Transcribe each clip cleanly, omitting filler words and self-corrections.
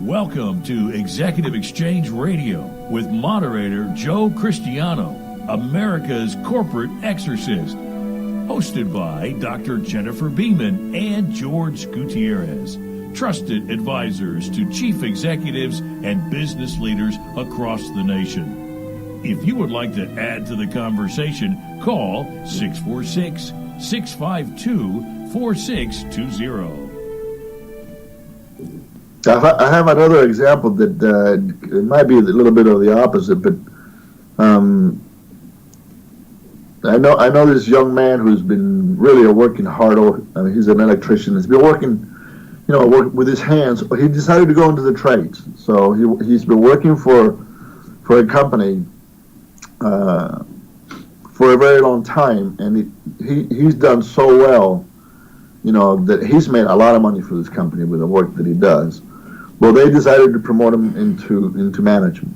Welcome to Executive Exchange Radio with moderator Joe Cristiano, America's corporate exorcist. Hosted by Dr. Jennifer Beeman and George Gutierrez, trusted advisors to chief executives and business leaders across the nation. If you would like to add to the conversation, call 646-652-4620. I have another example that it might be a little bit of the opposite, but I know this young man who's been really working hard. He's an electrician. He's been working, with his hands. He decided to go into the trades. So he's been working for a company for a very long time, and he's done so well, that he's made a lot of money for this company with the work that he does. Well, they decided to promote him into management.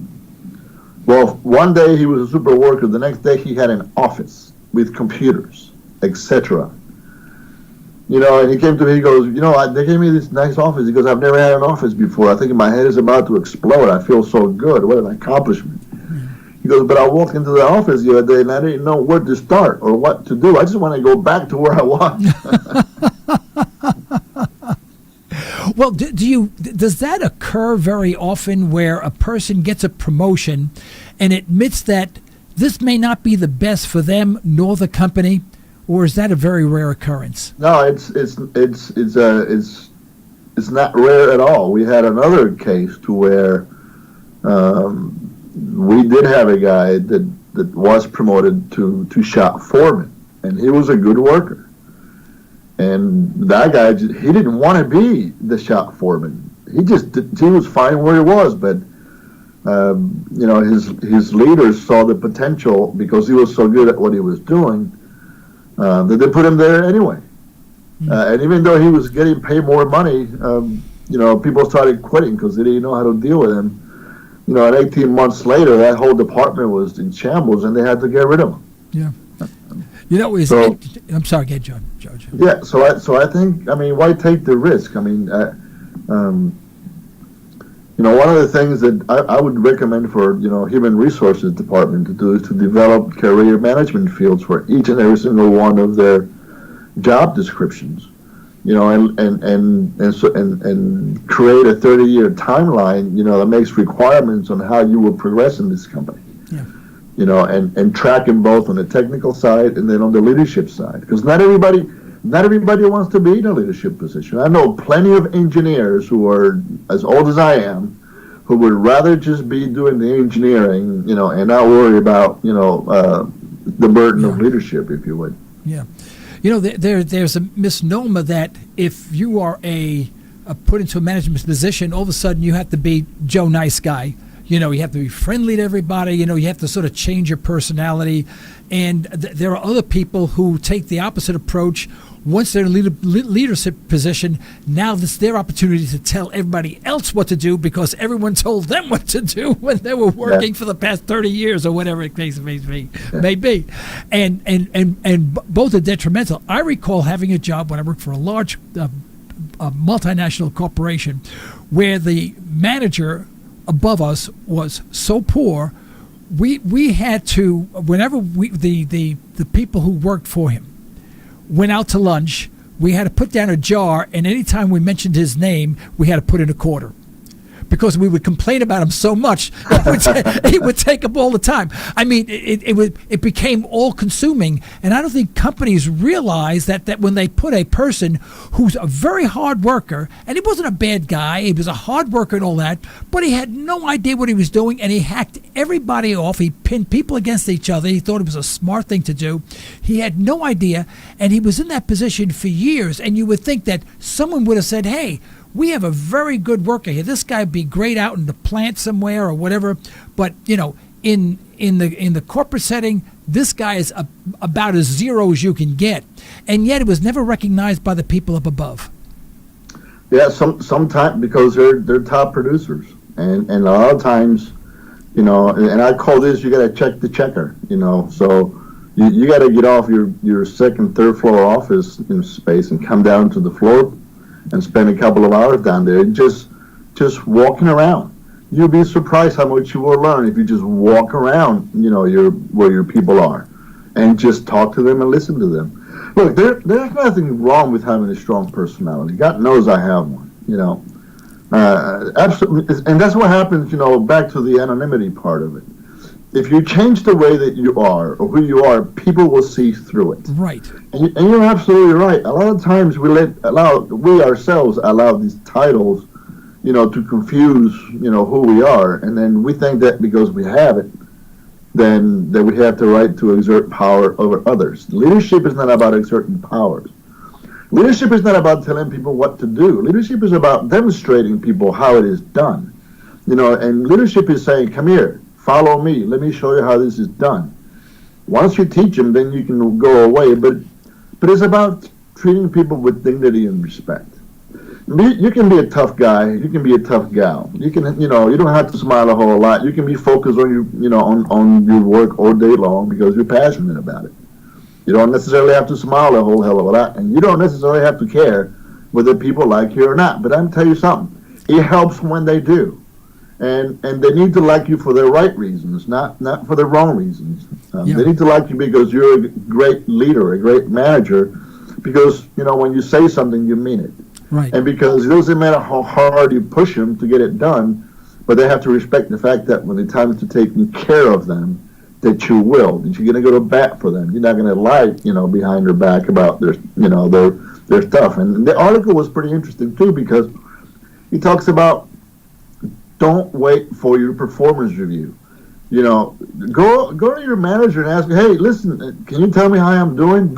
Well, one day he was a super worker. The next day he had an office with computers, etc. And he came to me. He goes, they gave me this nice office. He goes, I've never had an office before. I think my head is about to explode. I feel so good. What an accomplishment. He goes, but I walked into the office the other day and I didn't know where to start or what to do. I just want to go back to where I was. Well, does that occur very often where a person gets a promotion and admits that this may not be the best for them nor the company, or is that a very rare occurrence? No, it's not rare at all. We had another case to where we did have a guy that was promoted to shop foreman, and he was a good worker. And that guy, he didn't want to be the shop foreman. He was fine where he was, but his leaders saw the potential because he was so good at what he was doing that they put him there anyway. And even though he was getting paid more money, people started quitting because they didn't know how to deal with him. And 18 months later, that whole department was in shambles, and they had to get rid of him. Yeah. I'm sorry, get George. Yeah, so I think, why take the risk? One of the things that I would recommend for, human resources department to do is to develop career management fields for each and every single one of their job descriptions, and create a 30-year timeline, that makes requirements on how you will progress in this company. Yeah. And track them both on the technical side and then on the leadership side. Because not everybody wants to be in a leadership position. I know plenty of engineers who are as old as I am, who would rather just be doing the engineering, and not worry about, the burden of leadership, if you would. Yeah. There's a misnomer that if you are put into a management position, all of a sudden you have to be Joe Nice Guy. You have to be friendly to everybody. You have to sort of change your personality. And there are other people who take the opposite approach. Once they're in a leadership position, now it's their opportunity to tell everybody else what to do because everyone told them what to do when they were working for the past 30 years or whatever it may be. And both are detrimental. I recall having a job when I worked for a large multinational corporation where the manager above us was so poor, we had to, whenever the people who worked for him went out to lunch, we had to put down a jar, and anytime we mentioned his name, we had to put in a quarter. Because we would complain about him so much, he would take them all the time. It became all-consuming, and I don't think companies realize that when they put a person who's a very hard worker, and he wasn't a bad guy, he was a hard worker and all that, but he had no idea what he was doing, and he hacked everybody off. He pinned people against each other. He thought it was a smart thing to do. He had no idea, and he was in that position for years, and you would think that someone would have said, hey, we have a very good worker here. This guy would be great out in the plant somewhere or whatever. But, in the corporate setting, this guy is about as zero as you can get. And yet it was never recognized by the people up above. Yeah, sometimes because they're top producers. And a lot of times, and I call this, you got to check the checker, So you got to get off your second, third floor office space and come down to the floor and spend a couple of hours down there. Just just walking around. You'll be surprised how much you will learn if you just walk around, where your people are, and just talk to them and listen to them. Look, there's nothing wrong with having a strong personality. God knows I have one, absolutely. And that's what happens, back to the anonymity part of it. If you change the way that you are or who you are, people will see through it. Right. And you're absolutely right. A lot of times we ourselves allow these titles, to confuse, who we are. And then we think that because we have it, then that we have the right to exert power over others. Leadership is not about exerting powers. Leadership is not about telling people what to do. Leadership is about demonstrating people how it is done. And leadership is saying, come here, follow me, let me show you how this is done. Once you teach them, then you can go away. But it's about treating people with dignity and respect. You can be a tough guy. You can be a tough gal. You can, you don't have to smile a whole lot. You can be focused on on your work all day long because you're passionate about it. You don't necessarily have to smile a whole hell of a lot, and you don't necessarily have to care whether people like you or not. But I'm tell you something. It helps when they do, and they need to like you for the right reasons, not for the wrong reasons. They need to like you because you're a great leader, a great manager, because when you say something, you mean it. Right. And because it doesn't matter how hard you push them to get it done, but they have to respect the fact that when the time is to taking care of them, that you will, that you're going to go to bat for them. You're not going to lie, behind their back about their stuff. And the article was pretty interesting too because he talks about don't wait for your performance review. Go to your manager and ask, hey, listen, can you tell me how I'm doing?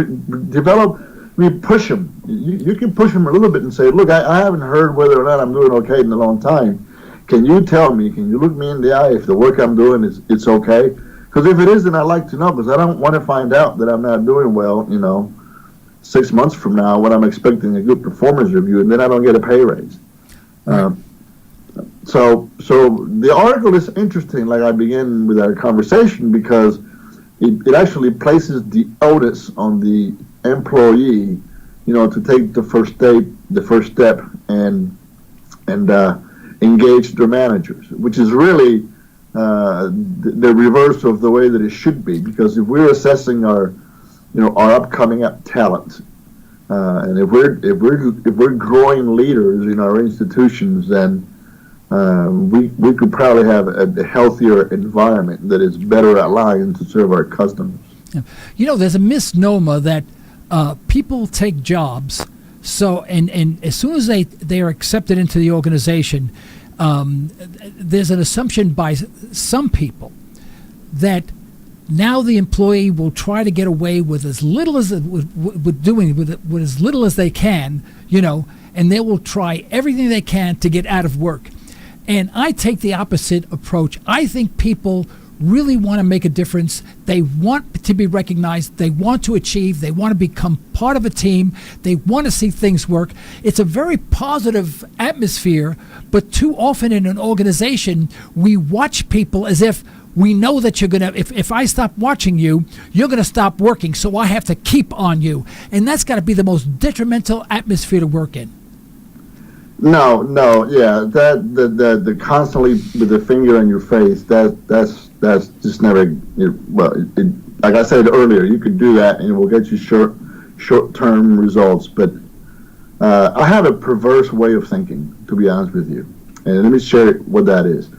Push them. You can push them a little bit and say, look, I haven't heard whether or not I'm doing okay in a long time. Can you tell me, can you look me in the eye if the work I'm doing it's okay? Because if it is, then I'd like to know, because I don't want to find out that I'm not doing well, 6 months from now when I'm expecting a good performance review and then I don't get a pay raise. So the article is interesting, like I began with our conversation, because it actually places the onus on the employee, to take the first step and engage their managers, which is really the reverse of the way that it should be. Because if we're assessing our upcoming talent, and if we're growing leaders in our institutions, then we could probably have a healthier environment that is better aligned to serve our customers. Yeah. There's a misnomer that people take jobs, and as soon as they are accepted into the organization, there's an assumption by some people that now the employee will try to get away with as little as with as little as they can, and they will try everything they can to get out of work. And I take the opposite approach. I think people really want to make a difference. They want to be recognized. They want to achieve. They want to become part of a team. They want to see things work. It's a very positive atmosphere, but too often in an organization, we watch people as if we know that you're going to, if I stop watching you, you're going to stop working, so I have to keep on you. And that's got to be the most detrimental atmosphere to work in. No, yeah, the constantly with the finger in your face, that's just never. Like I said earlier, you could do that and it will get you short-term results. But I have a perverse way of thinking, to be honest with you, and let me share what that is.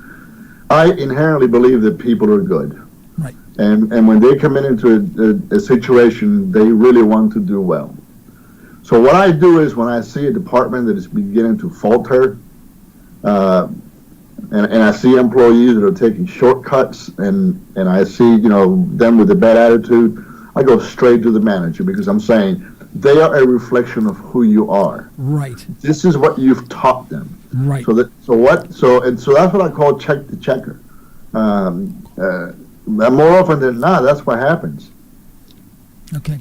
I inherently believe that people are good, right? And when they come into a situation, they really want to do well. So what I do is when I see a department that is beginning to falter, and I see employees that are taking shortcuts, and I see them with a bad attitude, I go straight to the manager, because I'm saying they are a reflection of who you are. Right. This is what you've taught them. Right. So that's what I call check the checker. More often than not, that's what happens. Okay,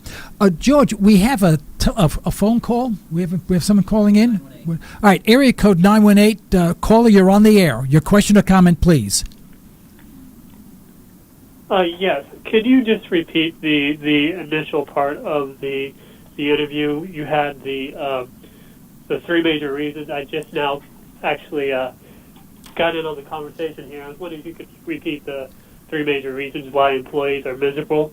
George, we have a phone call. We have someone calling in. All right, area code 918. Caller, you're on the air. Your question or comment, please. Yes. Could you just repeat the initial part of the interview? You had the three major reasons. I just now actually got in on the conversation here. I was wondering if you could repeat the three major reasons why employees are miserable.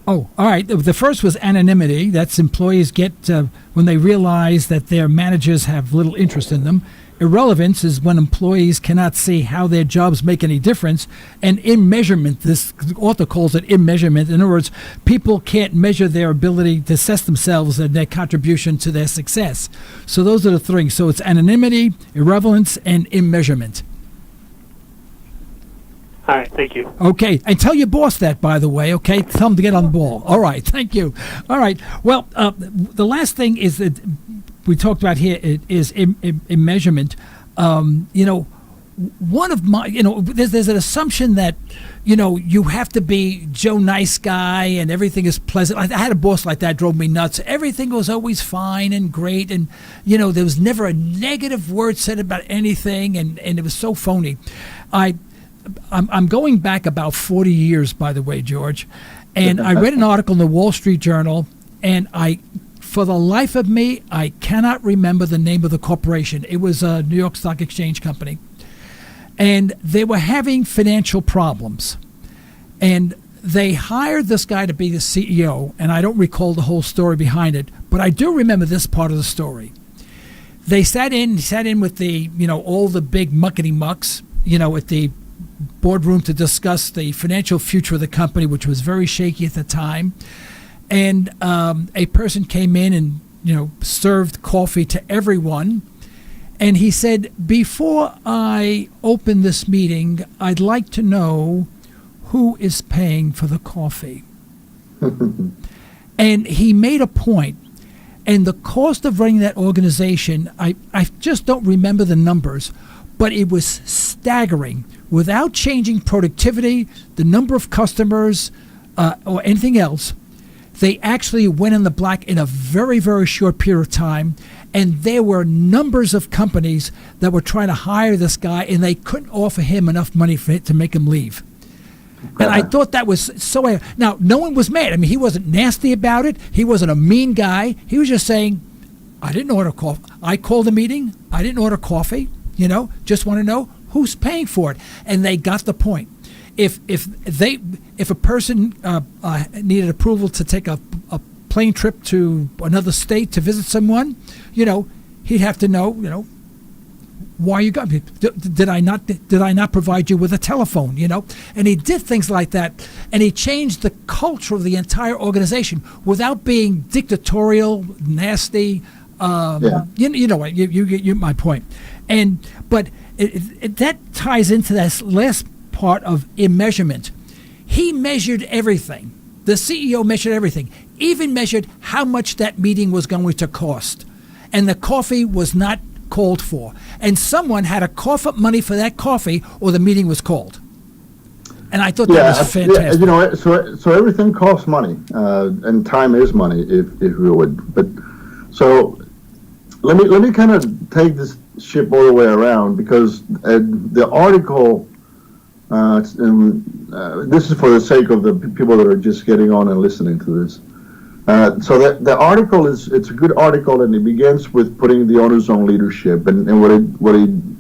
Oh, all right. The first was anonymity. That's employees get when they realize that their managers have little interest in them. Irrelevance is when employees cannot see how their jobs make any difference. And immeasurement, this author calls it immeasurement. In other words, people can't measure their ability to assess themselves and their contribution to their success. So those are the three. So it's anonymity, irrelevance, and immeasurement. All right, thank you. Okay, and tell your boss that, by the way, okay? Tell him to get on the ball. All right, thank you. All right, well, the last thing is that we talked about here is immeasurement. One of my, there's an assumption that, you have to be Joe Nice Guy and everything is pleasant. I had a boss like that, drove me nuts. Everything was always fine and great, and, there was never a negative word said about anything, and it was so phony. I'm going back about 40 years, by the way, George, and I read an article in the Wall Street Journal, and for the life of me, I cannot remember the name of the corporation. It was a New York Stock Exchange company, and they were having financial problems, and they hired this guy to be the CEO, and I don't recall the whole story behind it, but I do remember this part of the story. They sat in with the, all the big muckety-mucks, at the boardroom to discuss the financial future of the company, which was very shaky at the time. And a person came in and, served coffee to everyone. And he said, before I open this meeting, I'd like to know who is paying for the coffee. And he made a point. And the cost of running that organization, I just don't remember the numbers, but it was staggering. Without changing productivity, the number of customers, or anything else, they actually went in the black in a very, very short period of time. And there were numbers of companies that were trying to hire this guy, and they couldn't offer him enough money to make him leave. And I thought that was so. Now, no one was mad. I mean, he wasn't nasty about it. He wasn't a mean guy. He was just saying, I didn't order coffee. I called a meeting. I didn't order coffee. Just want to know who's paying for it. And they got the point. If a person needed approval to take a plane trip to another state to visit someone, he'd have to know, why you got me? Did I not provide you with a telephone? And he did things like that, and he changed the culture of the entire organization without being dictatorial, nasty. You know what? You get my point. But that ties into this last part of immeasurement. He measured everything. The CEO measured everything, even measured how much that meeting was going to cost. And the coffee was not called for. And someone had to cough up money for that coffee, or the meeting was called. And I thought that was fantastic. Yeah, so everything costs money, and time is money, if you would. But so let me kind of take this ship all the way around, because the article, this is for the sake of the people that are just getting on and listening to this. So the article it's a good article, and it begins with putting the onus on leadership, and what it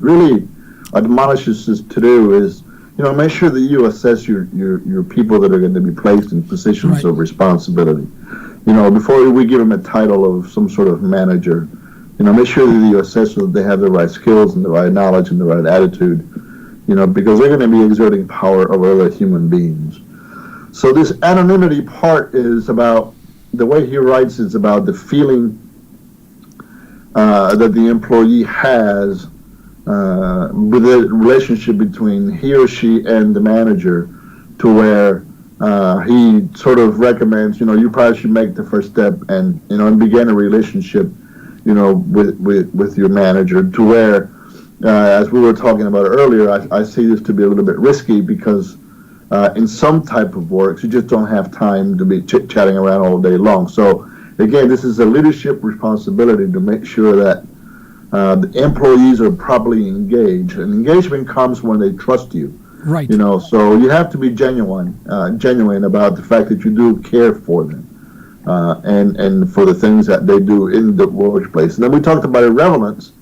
really admonishes us to do is, make sure that you assess your people that are going to be placed in positions of responsibility. Before we give them a title of some sort of manager, make sure that you assess that they have the right skills and the right knowledge and the right attitude, because they're going to be exerting power over other human beings. So this anonymity part is about, the way he writes, it's about the feeling that the employee has with the relationship between he or she and the manager, to where he sort of recommends, you probably should make the first step and begin a relationship, with your manager, to where, as we were talking about earlier, I see this to be a little bit risky, because in some type of works, you just don't have time to be chit-chatting around all day long. So again, this is a leadership responsibility to make sure that the employees are properly engaged, and engagement comes when they trust you. Right. So you have to be genuine about the fact that you do care for them, and for the things that they do in the workplace. And then we talked about irrelevance,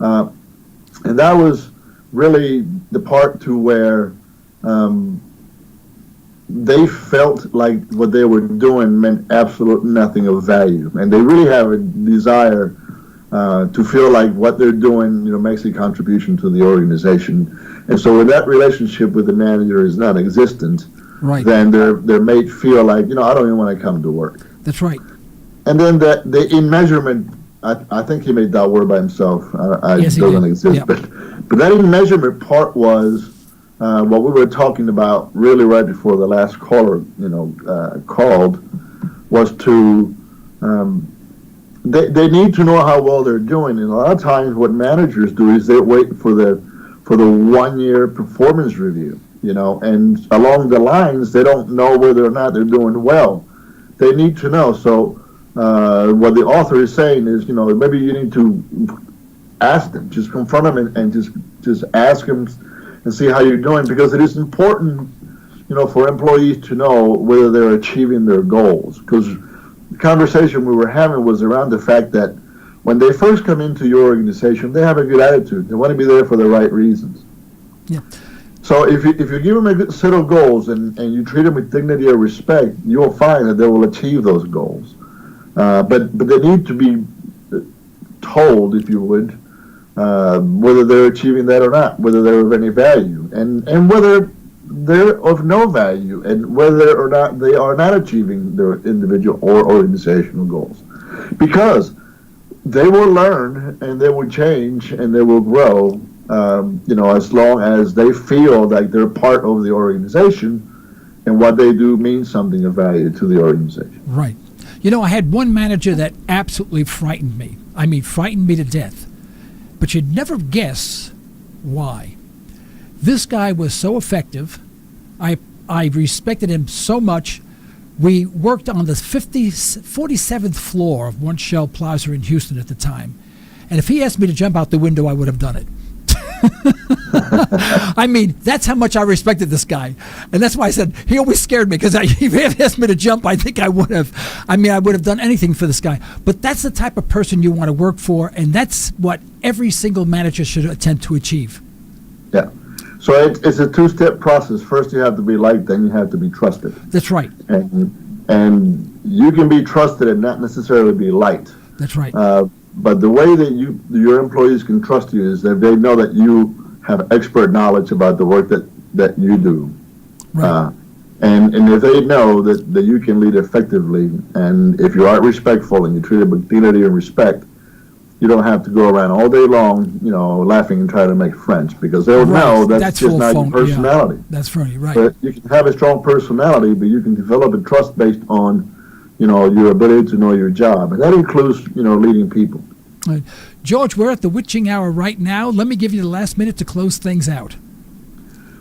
and that was really the part to where they felt like what they were doing meant absolutely nothing of value, and they really have a desire to feel like what they're doing, makes a contribution to the organization. And so when that relationship with the manager is non-existent, right, then their mate feel like, I don't even want to come to work. That's right. And then the in measurement, I think he made that word by himself. Yes, it doesn't did. exist. Yeah. But that in measurement part was what we were talking about really right before the last caller, called, was to they need to know how well they're doing. And a lot of times what managers do is they wait for the 1 year performance review, and along the lines they don't know whether or not they're doing well. They need to know. So what the author is saying is, maybe you need to ask them, just confront them and just ask them and see how you're doing, because it is important, for employees to know whether they're achieving their goals. Because the conversation we were having was around the fact that when they first come into your organization, they have a good attitude. They want to be there for the right reasons. Yeah. So if you give them a good set of goals and you treat them with dignity or respect, you'll find that they will achieve those goals. But they need to be told, if you would, whether they're achieving that or not, whether they're of any value, and whether they're of no value, and whether or not they are not achieving their individual or organizational goals. Because they will learn, and they will change, and they will grow, as long as they feel like they're part of the organization, and what they do means something of value to the organization. Right. I had one manager that absolutely frightened me. I mean, frightened me to death. But you'd never guess why. This guy was so effective. I respected him so much. We worked on the 47th floor of One Shell Plaza in Houston at the time. And if he asked me to jump out the window, I would have done it. I mean, that's how much I respected this guy. And that's why I said he always scared me, because if he had asked me to jump, I think I would have. I would have done anything for this guy. But that's the type of person you want to work for, and that's what every single manager should attempt to achieve. Yeah. So it's a two-step process. First, you have to be liked, then you have to be trusted. That's right. And you can be trusted and not necessarily be liked. That's right. But the way that your employees can trust you is that they know that you have expert knowledge about the work that you do. Right. And if they know that you can lead effectively, and if you are respectful and you treat them with dignity and respect, you don't have to go around all day long, laughing and trying to make friends, because they'll know that's just not your personality. Yeah, that's funny, right. But you can have a strong personality, but you can develop a trust based on, your ability to know your job. And that includes, leading people. Right. George, we're at the witching hour right now. Let me give you the last minute to close things out.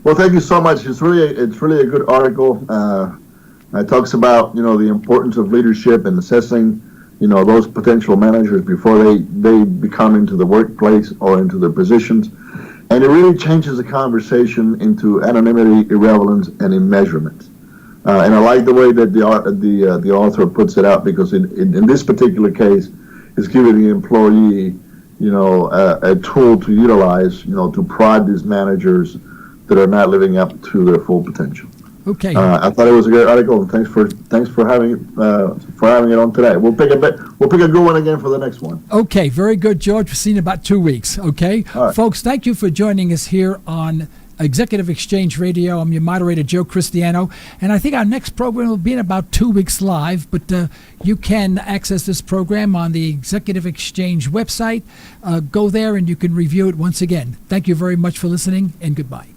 Well, thank you so much. It's really a good article. It talks about, the importance of leadership and assessing, those potential managers before they become into the workplace or into their positions. And it really changes the conversation into anonymity, irrelevance, and immeasurement. And I like the way that the author puts it out, because in this particular case, it's giving the employee, a tool to utilize, to prod these managers that are not living up to their full potential. Okay. I thought it was a great article, and thanks for having it on today. We'll pick a good one again for the next one. Okay, very good, George. We'll see you in about 2 weeks. Okay, all right. Folks, thank you for joining us here on Executive Exchange Radio. I'm your moderator, Joe Cristiano, and I think our next program will be in about 2 weeks live, but you can access this program on the Executive Exchange website. Go there and you can review it once again. Thank you very much for listening, and goodbye.